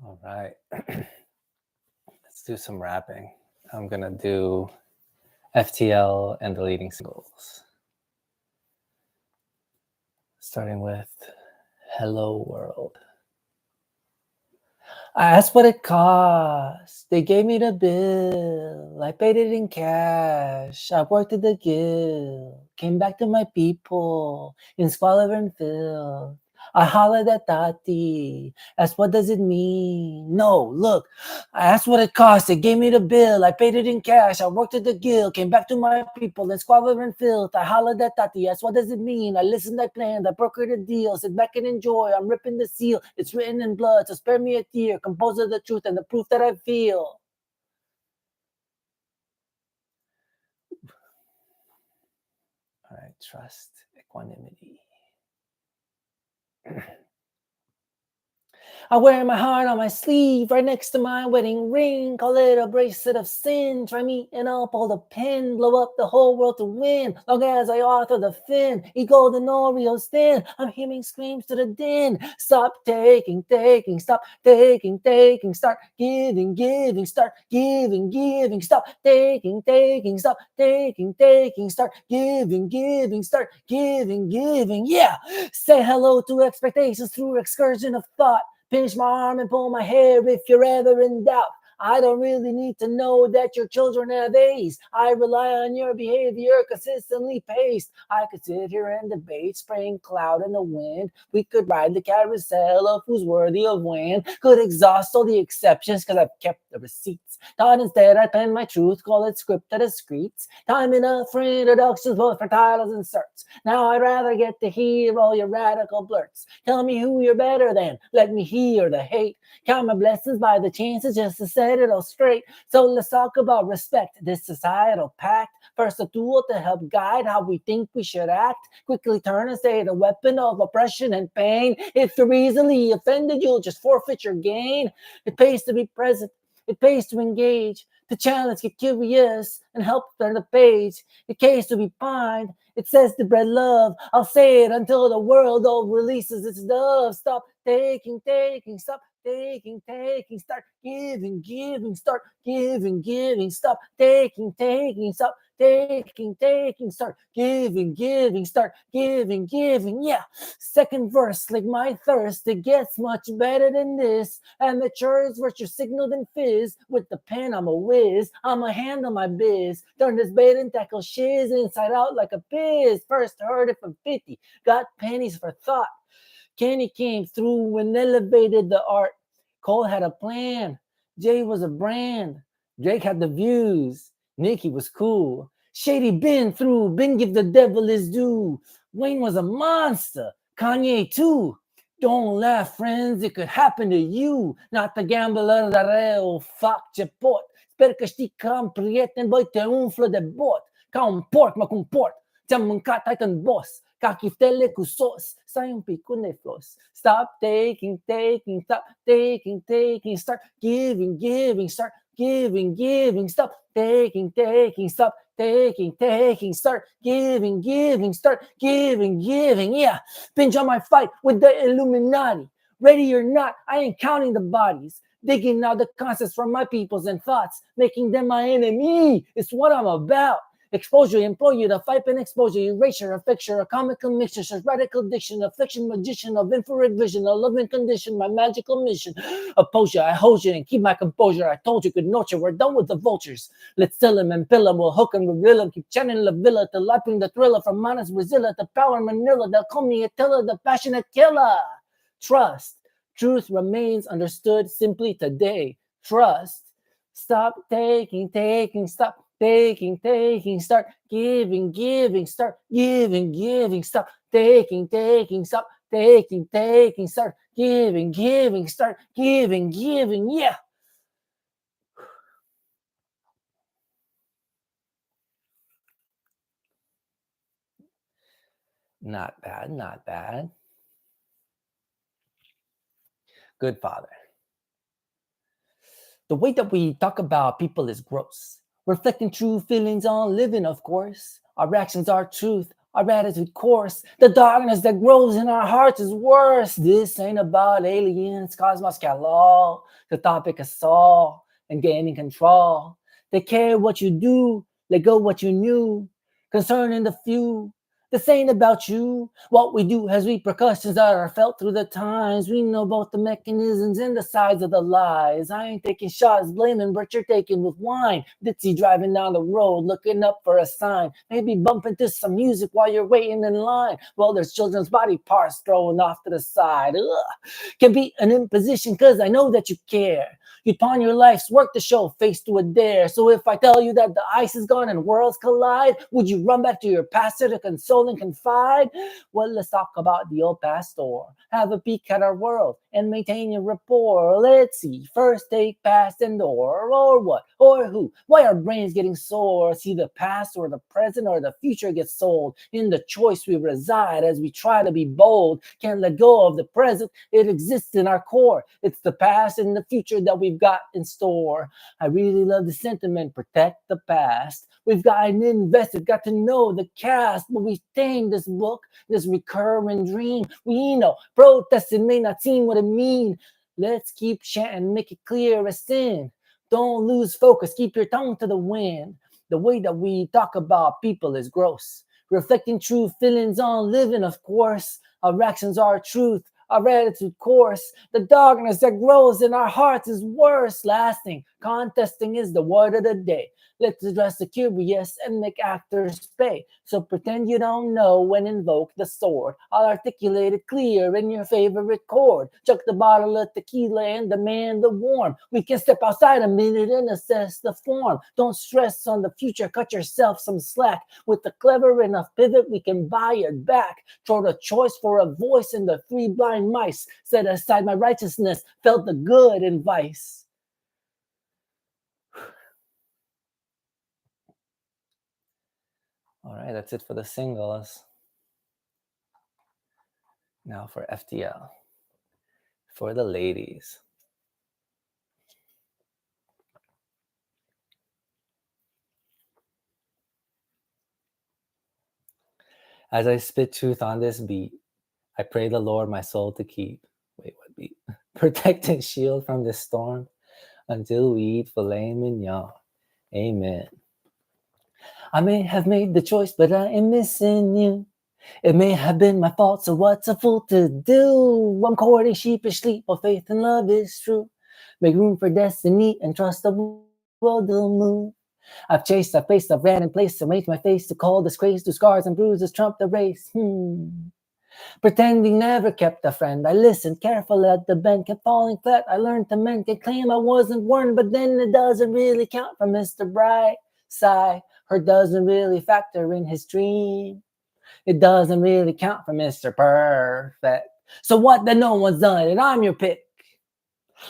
All right. Let's do some rapping. I'm going to do FtL and the Leading Singles. Starting with Hello World. I asked what it cost. They gave me the bill. I paid it in cash. I worked at the guild. Came back to my people in squalor and filth. I hollered at Tati. Asked what does it mean? No, look. I asked what it cost. They gave me the bill. I paid it in cash. I worked at the guild. Came back to my people in squalor and filth. I hollered at Tati. Asked what does it mean? I listened. I planned. I brokered a deal. Sit back and enjoy. I'm ripping the seal. It's written in blood. So spare me a tear. Compose of the truth and the proof that I feel. All right. Trust. Equanimity. I wear my heart on my sleeve, right next to my wedding ring. Call it a bracelet of sin. Try me and I'll pull the pin. Blow up the whole world to win. Long as I author the fin. Eat golden Oreos thin. I'm hearing screams to the din. Stop taking. Stop taking. Start giving. Start giving. Stop taking. Stop taking. Start giving. Start giving. Yeah. Say hello to expectations through excursion of thought. Pinch my arm and pull my hair if you're ever in doubt. I don't really need to know that your children have A's. I rely on your behavior consistently paced. I could sit here and debate, spraying cloud in the wind. We could ride the carousel of who's worthy of win. Could exhaust all the exceptions because I've kept the receipts. Thought instead I'd pen my truth, call it scripted discreets. Time enough for introductions, both for titles and certs. Now I'd rather get to hear all your radical blurts. Tell me who you're better than, let me hear the hate. Count my blessings by the chances just to set it all straight. So let's talk about respect, this societal pact. First a tool to help guide how we think we should act. Quickly turn and say the weapon of oppression and pain. If you're easily offended, you'll just forfeit your gain. It pays to be present. It pays to engage, to challenge, get curious, and help turn the page. It pays to be kind. It says to spread love. I'll say it until the world all releases its dove. Stop taking. Stop taking. Start giving. Start giving. Stop taking. Stop taking. Start giving. Start giving. Yeah. Second verse, like my thirst, it gets much better than this. Amateurs virtue signaled and fizz. With the pen, I'm a whiz. I'ma handle my biz. Turn this bait and tackle shiz inside out like a piz. First heard it from 50. Got pennies for thought. Kenny came through and elevated the art. Cole had a plan. Jay was a brand. Drake had the views. Nicki was cool. Shady been through. Been give the devil his due. Wayne was a monster. Kanye too. Don't laugh, friends. It could happen to you. Not the gambler da reo. Fuck ce pot. Sper că știi că am prieten. Băi, te umflă de bot. Ca un porc mă comport. Ți-am mâncat Titan Boss. Ca chiftele cu sos. Stai un pic cu neflos. Stop taking. Stop taking. Start giving. Start giving. Stop taking. Stop taking. Start giving. Start giving. Yeah. Binge on my fight with the Illuminati. Ready or not, I ain't counting the bodies. Digging out the concepts from my peoples and thoughts. Making them my enemy. It's what I'm about. Exposure, implore you to fight and exposure, erasure, a fixture, a comical mixture, such radical diction, affliction, magician of infrared vision, a loving condition, my magical mission. Oppose you, I hold you and keep my composure. I told you good nature, we're done with the vultures. Let's still him and pill him, we'll hook him, reveal him, keep chanting La Villa till I bring the thriller from Manas Brazilla to power Manila. They'll call me Attila, the passionate killer. Trust, truth remains understood simply today. Trust, stop taking, stop taking, start giving, start giving, stop taking, stop taking, start giving, start giving, yeah. Not bad. Good father. The way that we talk about people is gross. Reflecting true feelings on living, of course. Our actions are truth. our attitude course. The darkness that grows in our hearts is worse. This ain't about aliens, cosmos got law. The topic is Saul and gaining control. They care what you do, let go what you knew. Concerning the few, this ain't about you. What we do has repercussions that are felt through the times. We know both the mechanisms and the sides of the lies. I ain't taking shots, blaming, but you're taking with wine. Ditzy driving down the road, looking up for a sign. Maybe bump into some music while you're waiting in line. Well, there's children's body parts thrown off to the side. Ugh. Can be an imposition, cause I know that you care. You pawn your life's work to show face to a dare. So if I tell you that the ice is gone and worlds collide, would you run back to your pastor to console and confide? Well, let's talk about the old pastor. Have a peek at our world and maintain your rapport. Let's see, first take past and or what, or who? Why are brains getting sore? See the past or the present or the future gets sold. In the choice we reside as we try to be bold. Can't let go of the present, it exists in our core. It's the past and the future that we've got in store. I really love the sentiment, protect the past. We've gotten invested, got to know the cast, but we tame this book, this recurring dream. We know protesting may not seem what it mean. Let's keep chanting, make it clear as sin. Don't lose focus, keep your tongue to the wind. The way that we talk about people is gross. Reflecting true feelings on living, of course. Our actions are truth, our attitude course. The darkness that grows in our hearts is worse. Lasting, contesting is the word of the day. Let's address the curious and make actors pay. So pretend you don't know when invoke the sword. I'll articulate it clear in your favorite chord. Chuck the bottle of tequila and demand the warm. We can step outside a minute and assess the form. Don't stress on the future, cut yourself some slack. With the clever enough pivot, we can buy it back. Throw the choice for a voice in the three blind mice. Set aside my righteousness, felt the good in vice. All right, that's it for the singles. Now for FtL, for the ladies. As I spit truth on this beat, I pray the Lord my soul to keep. Wait, what beat? Protect and shield from this storm until we eat filet mignon. Amen. I may have made the choice, but I am missing you. It may have been my fault, so what's a fool to do? I'm courting sheepishly, while faith and love is true. Make room for destiny and trust the world will move. I've chased, I've faced, I've ran in place, arranged my face to call disgrace to scars and bruises trump the race. Pretending never kept a friend. I listened carefully at the bend, kept falling flat. I learned to mend, could claim I wasn't warned, but then it doesn't really count for Mr. Bright Side. Her doesn't really factor in his dream. It doesn't really count for Mr. Perfect. So what that no one's done, and I'm your pick.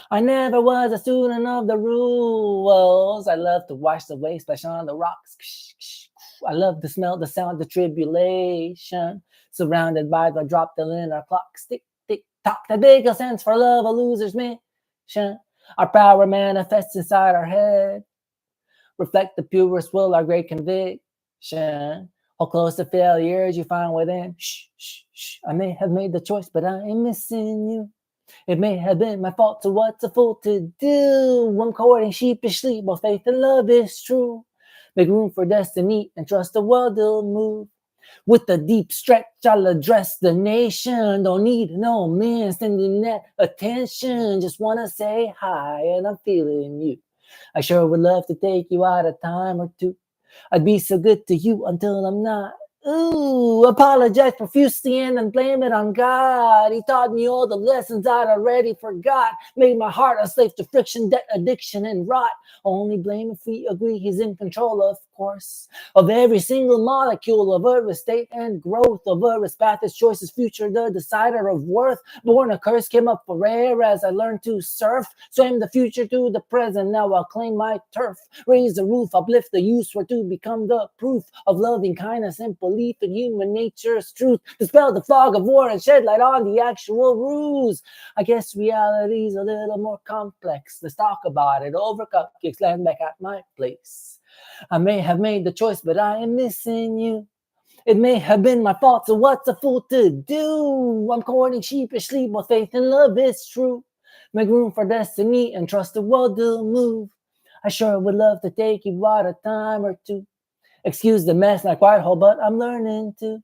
I never was a student of the rules. I love to watch the waves splash on the rocks. I love to smell the sound of tribulation. Surrounded by the drop the in our clocks. Tick, tick, tock. That big a sense for love, a loser's mission. Our power manifests inside our head. Reflect the purest will, our great conviction. How close to failure as you find within. Shh, shh, shh. I may have made the choice, but I am missing you. It may have been my fault, so what's a fool to do? I'm courting sheepishly, while faith and love is true. Make room for destiny and trust the world will move. With a deep stretch, I'll address the nation. Don't need no man sending that attention. Just wanna say hi, and I'm feeling you. I sure would love to take you out a time or two. I'd be so good to you until I'm not. Ooh, apologize profusely and then blame it on God. He taught me all the lessons I'd already forgot. Made my heart a slave to friction, debt, addiction, and rot. Only blame if we agree he's in control, of course, of every single molecule of Earth's state and growth, of Earth's path, his choices, future, the decider of worth. Born a curse, came up for air as I learned to surf. Swam the future to the present, now I'll claim my turf. Raise the roof, uplift the youth, were to become the proof of loving kindness and belief in human nature's truth. Dispel the fog of war and shed light on the actual ruse. I guess reality's a little more complex. Let's talk about it over cupcakes, land back at my place. I may have made the choice, but I am missing you. It may have been my fault, so what's a fool to do? I'm courting sheepishly, but faith and love is true. Make room for destiny and trust the world will move. I sure would love to take you out a time or two. Excuse the mess, not quite whole, but I'm learning to.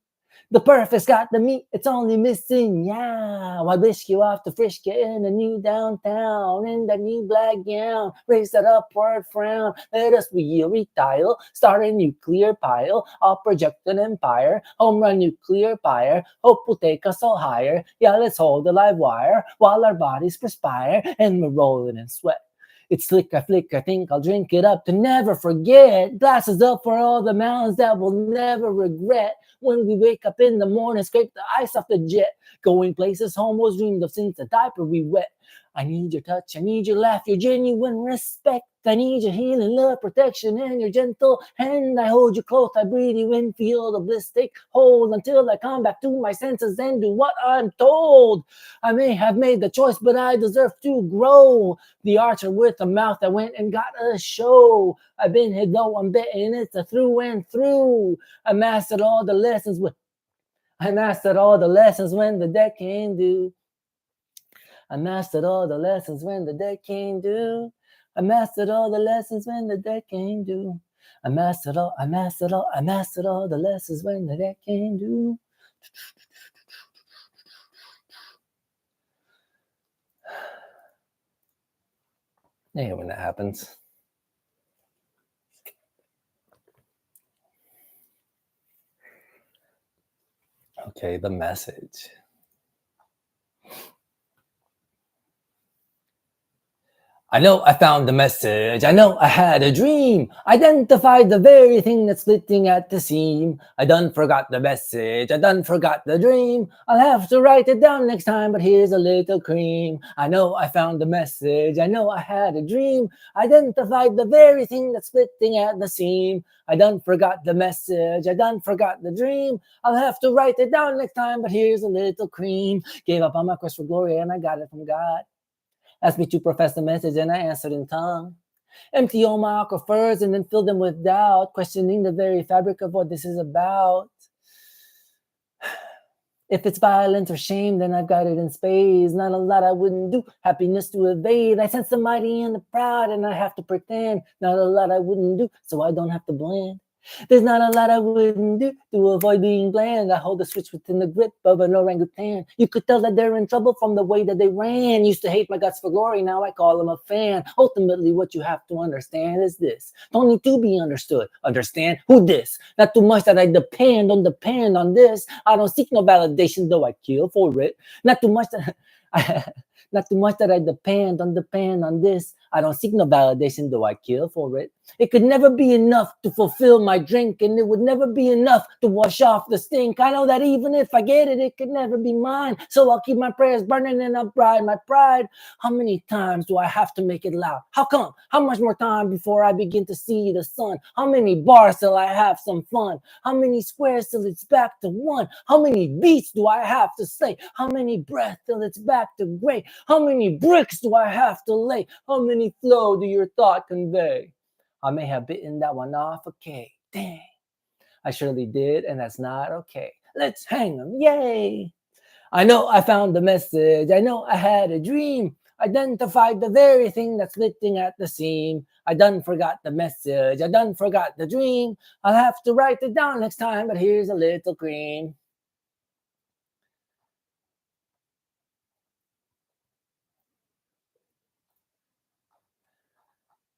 The perfect's got the meat, it's only missing yeah. I whisk you off to frisk you in a new downtown, in that new black gown. Raise that upward frown, let us wheel, retile, start a nuclear pile. I'll project an empire, home run nuclear fire. Hope will take us all higher. Yeah, let's hold the live wire while our bodies perspire and we're rolling in sweat. It's slick, I flick, I think I'll drink it up to never forget. Glasses up for all the mountains that we'll never regret. When we wake up in the morning, scrape the ice off the jet. Going places home was dreamed of since the diaper we wet. I need your touch, I need your laugh, your genuine respect. I need your healing love, protection, and your gentle hand. I hold you close, I breathe you in, feel the bliss take hold until I come back to my senses and do what I'm told. I may have made the choice, but I deserve to grow. The archer with a mouth that went and got a show. I've been here though, I'm betting it's a through and through. I mastered all the lessons when the deck came due. I mastered all the lessons when the deck came due. I mastered all the lessons when the deck came due. I mastered all the lessons when the deck came due. Yeah, when that happens. Okay, the message. I know I found the message. I know I had a dream. Identified the very thing that's splitting at the seam. I done forgot the message. I done forgot the dream. I'll have to write it down next time, but here's a little cream. I know I found the message. I know I had a dream. Identified the very thing that's splitting at the seam. I done forgot the message. I done forgot the dream. I'll have to write it down next time, but here's a little cream. Gave up on my quest for glory and I got it from God. Asked me to profess the message and I answered in tongue. Empty all my aquifers and then fill them with doubt, questioning the very fabric of what this is about. If it's violence or shame, then I've got it in spades. Not a lot I wouldn't do, happiness to evade. I sense the mighty and the proud and I have to pretend. Not a lot I wouldn't do, so I don't have to blend. There's not a lot I wouldn't do to avoid being bland. I hold the switch within the grip of an orangutan. You could tell that they're in trouble from the way that they ran. Used to hate my guts for glory, now I call them a fan. Ultimately, what you have to understand is this. Don't need to be understood. Understand who this? Not too much that I depend on this. I don't seek no validation, though I kill for it. Not too much that not too much that I depend on this. I don't seek no validation, though I kill for it. It could never be enough to fulfill my drink, and it would never be enough to wash off the stink. I know that even if I get it, it could never be mine. So I'll keep my prayers burning and upright. My pride, how many times do I have to make it loud? How come? How much more time before I begin to see the sun? How many bars till I have some fun? How many squares till it's back to one? How many beats do I have to say? How many breaths till it's back to gray? How many bricks do I have to lay? How many flow do your thought convey? I may have bitten that one off, okay, dang. I surely did, and that's not okay. Let's hang them, yay. I know I found the message. I know I had a dream. Identified the very thing that's splitting at the seam. I done forgot the message. I done forgot the dream. I'll have to write it down next time, but here's a little cream.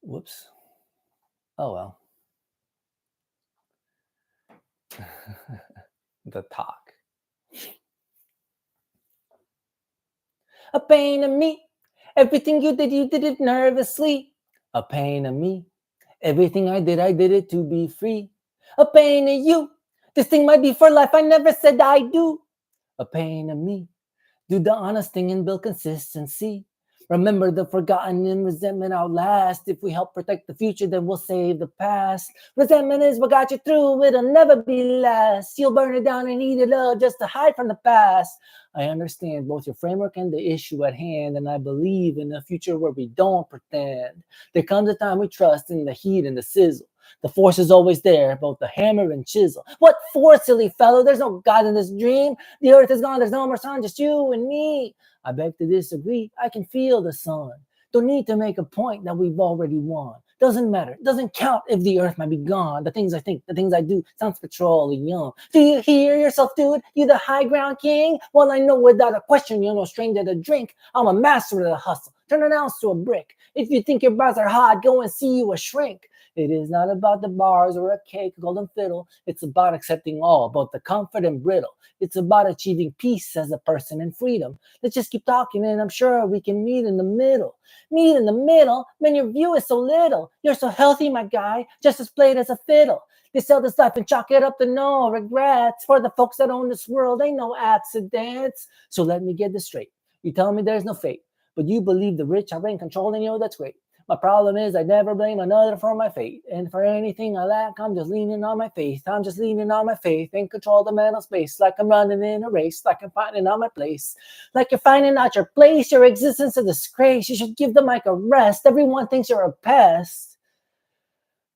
Whoops. Oh well. The talk. A pain in me. Everything you did it nervously. A pain in me. Everything I did it to be free. A pain in you. This thing might be for life. I never said I do. A pain in me. Do the honest thing and build consistency. Remember the forgotten and resentment outlast. If we help protect the future, then we'll save the past. Resentment is what got you through. It'll never be last. You'll burn it down and eat it up just to hide from the past. I understand both your framework and the issue at hand, and I believe in a future where we don't pretend. There comes a time we trust in the heat and the sizzle. The force is always there, both the hammer and chisel. What force, silly fellow? There's no God in this dream. The earth is gone, there's no more sun, just you and me. I beg to disagree, I can feel the sun. Don't need to make a point that we've already won. Doesn't matter, doesn't count if the earth might be gone. The things I think, the things I do, sounds petroleum. Do you hear yourself, dude? You the high ground king? Well, I know without a question you're no stranger to drink. I'm a master of the hustle. Turn an ounce to a brick. If you think your bars are hot, go and see you a shrink. It is not about the bars or a cake, a golden fiddle. It's about accepting all, both the comfort and brittle. It's about achieving peace as a person and freedom. Let's just keep talking and I'm sure we can meet in the middle. Meet in the middle? Man, your view is so little. You're so healthy, my guy, just as played as a fiddle. They sell this life and chalk it up to no regrets. For the folks that own this world, ain't no accidents. So let me get this straight. You tell me there's no fate, but you believe the rich are in control and that's great. My problem is I never blame another for my fate. And for anything I lack, I'm just leaning on my faith. I'm just leaning on my faith and control the mental space. Like I'm running in a race, like I'm finding out my place. Like you're finding out your place, your existence a disgrace. You should give the mic a rest. Everyone thinks you're a pest.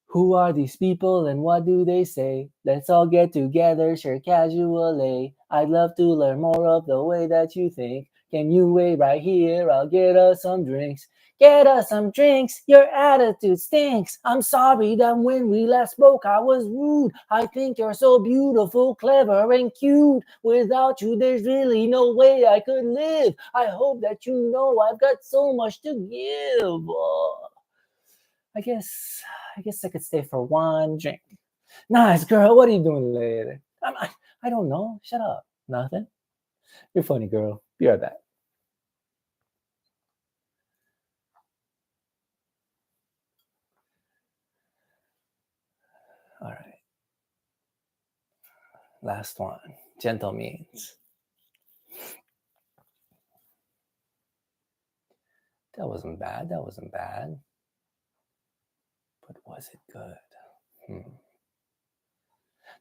Who are these people and what do they say? Let's all get together, share casually. I'd love to learn more of the way that you think. Can you wait right here? I'll get us some drinks. Get us some drinks, your attitude stinks. I'm sorry that when we last spoke I was rude. I think you're so beautiful, clever, and cute. Without you there's really no way I could live. I hope that you know I've got so much to give. I guess I could stay for one drink. Nice girl, what are you doing later? I don't know. Shut up. Nothing. You're funny, girl. Be right back. All right. Last one. Gentlemeans. That wasn't bad. But was it good?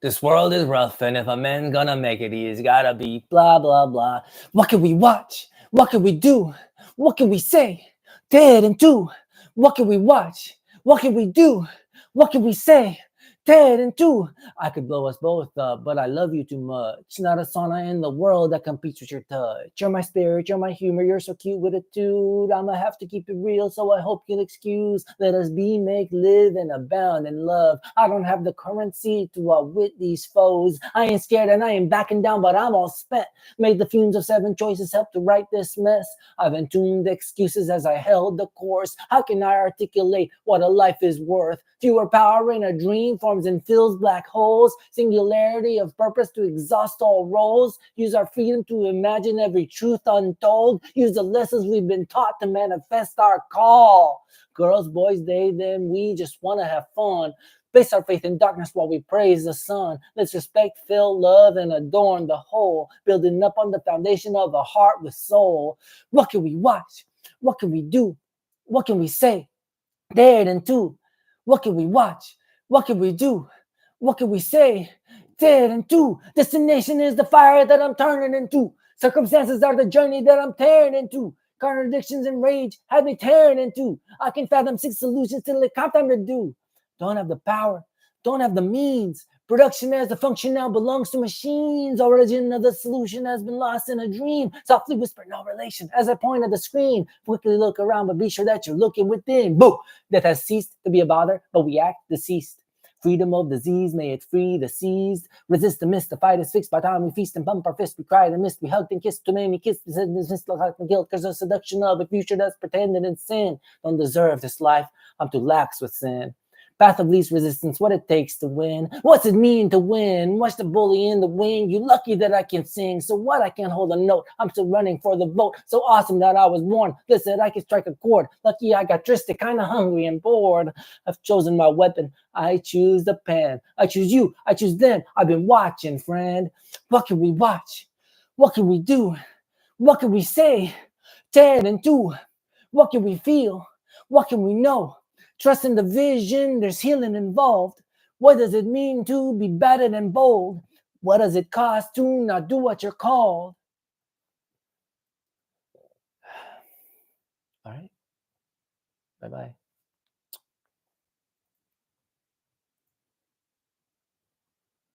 This world is rough, and if a man's gonna make it, he's gotta be blah, blah, blah. What can we watch? What can we do? What can we say? Dead and do. What can we watch? What can we do? What can we say? Dead and do. I could blow us both up, but I love you too much. Not a sauna in the world that competes with your touch. You're my spirit, you're my humor, you're so cute with a dude. I'ma have to keep it real, so I hope you'll excuse. Let us be, make, live, and abound in love. I don't have the currency to outwit these foes. I ain't scared and I ain't backing down, but I'm all spent. Made the fumes of 7 choices help to write this mess. I've entombed excuses as I held the course. How can I articulate what a life is worth? Fewer power in a dream forms and fills black holes. Singularity of purpose to exhaust all roles. Use our freedom to imagine every truth untold. Use the lessons we've been taught to manifest our call. Girls, boys, they, them, we just want to have fun. Place our faith in darkness while we praise the sun. Let's respect, fill, love, and adorn the whole. Building up on the foundation of a heart with soul. What can we watch? What can we do? What can we say? Dared and do. What can we watch? What can we do? What can we say? Dared and do. Destination is the fire that I'm turning into. Circumstances are the journey that I'm tearing into. Contradictions and rage have me tearing into. I can fathom 6 solutions till it comes time to do. Don't have the power, don't have the means. Production as the function now belongs to machines. Origin of the solution has been lost in a dream. Softly whisper, no relation. As I point at the screen, quickly look around, but be sure that you're looking within. Boo! That has ceased to be a bother, but we act deceased. Freedom of disease, may it free the seized. Resist the mist, the fight is fixed. By time we feast and bump our fist, we cried and missed. We hugged and kissed, too many kisses. Dismissed like guilt, cause the seduction of a future that's pretended in sin. Don't deserve this life, I'm too lax with sin. Path of least resistance, what it takes to win. What's it mean to win? Watch the bully in the wing. You lucky that I can sing. So what? I can't hold a note. I'm still running for the vote. So awesome that I was born. Listen, I can strike a chord. Lucky I got twisted, kind of hungry and bored. I've chosen my weapon. I choose the pen. I choose you. I choose them. I've been watching, friend. What can we watch? What can we do? What can we say? Tear and do. What can we feel? What can we know? Trust in the vision, there's healing involved. What does it mean to be battered and bold? What does it cost to not do what you're called? All right. Bye-bye.